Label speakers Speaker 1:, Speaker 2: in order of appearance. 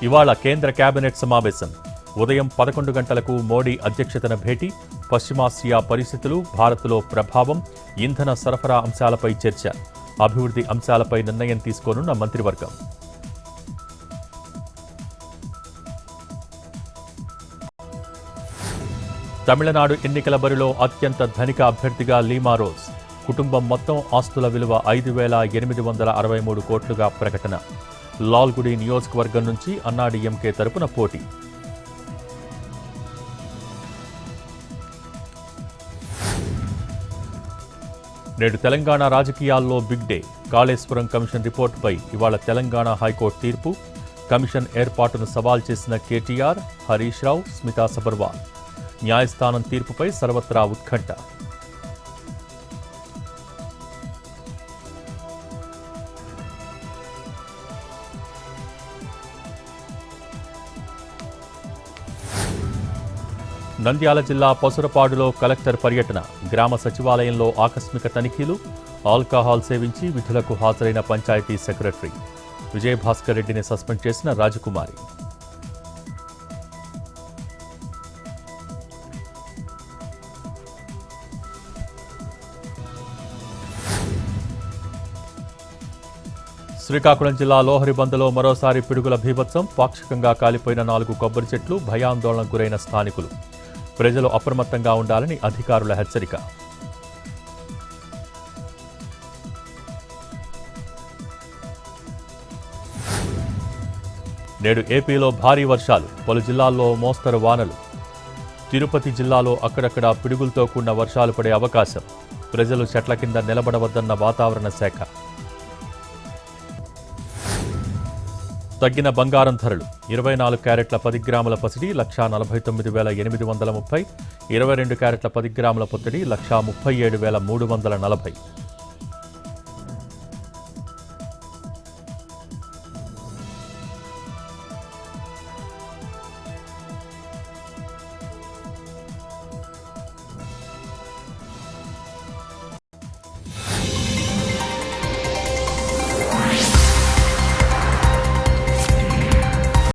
Speaker 1: ఇవాళ కేంద్ర కేబినెట్ సమావేశం. ఉదయం 11 గంటలకు మోడీ అధ్యక్షతన భేటీ. పశ్చిమాసియా పరిస్థితులు, భారత్లో ప్రభావం, ఇంధన సరఫరా అంశాలపై చర్చ. అభివృద్ధి అంశాలపై నిర్ణయం తీసుకోనున్న మంత్రివర్గం. తమిళనాడు ఎన్నికల బరిలో అత్యంత ధనిక అభ్యర్థిగా లీమా రోజ్. కుటుంబం మొత్తం ఆస్తుల విలువ 5,863 కోట్లుగా ప్రకటన. లాల్గుడి నియోజకవర్గం నుంచి అన్నాడీఎంకే తరపున పోటీ. నేడు తెలంగాణ రాజకీయాల్లో బిగ్ డే. కాళేశ్వరం కమిషన్ రిపోర్టుపై ఇవాళ తెలంగాణ హైకోర్టు తీర్పు. కమిషన్ ఏర్పాటును సవాల్ చేసిన కేటీఆర్, హరీష్ రావు, స్మితా సబర్వాల్. న్యాయస్థానం తీర్పుపై సర్వత్రా ఉత్కంఠ. నంద్యాల జిల్లా పసురపాడులో కలెక్టర్ పర్యటన. గ్రామ సచివాలయంలో ఆకస్మిక తనిఖీలు. ఆల్కహాల్ సేవించి విధులకు హాజరైన పంచాయతీ సెక్రటరీ. విజయభాస్కర్ రెడ్డిని సస్పెండ్ చేసిన రాజకుమారి. శ్రీకాకుళం జిల్లా లోహరిబందలో మరోసారి పిడుగుల బీభత్సం. పాక్షికంగా కాలిపోయిన 4 కొబ్బరి చెట్లు. భయాందోళనకు గురైన స్థానికులు. ప్రజలు అప్రమత్తంగా ఉండాలని అధికారుల హెచ్చరిక. నేడు ఏపీలో భారీ వర్షాలు. పలు జిల్లాల్లో మోస్తరు వానలు. తిరుపతి జిల్లాలో అక్కడక్కడ పిడుగులతో కూడిన వర్షాలు పడే అవకాశం. ప్రజలు చెట్ల కింద నిలబడవద్దన్న వాతావరణ శాఖ. తగ్గిన బంగారం ధరలు. 24 క్యారెట్ల 10 గ్రాముల పసిడి 1,49,830. 22 క్యారెట్ల 10 గ్రాముల పొత్తడి 1,37,340.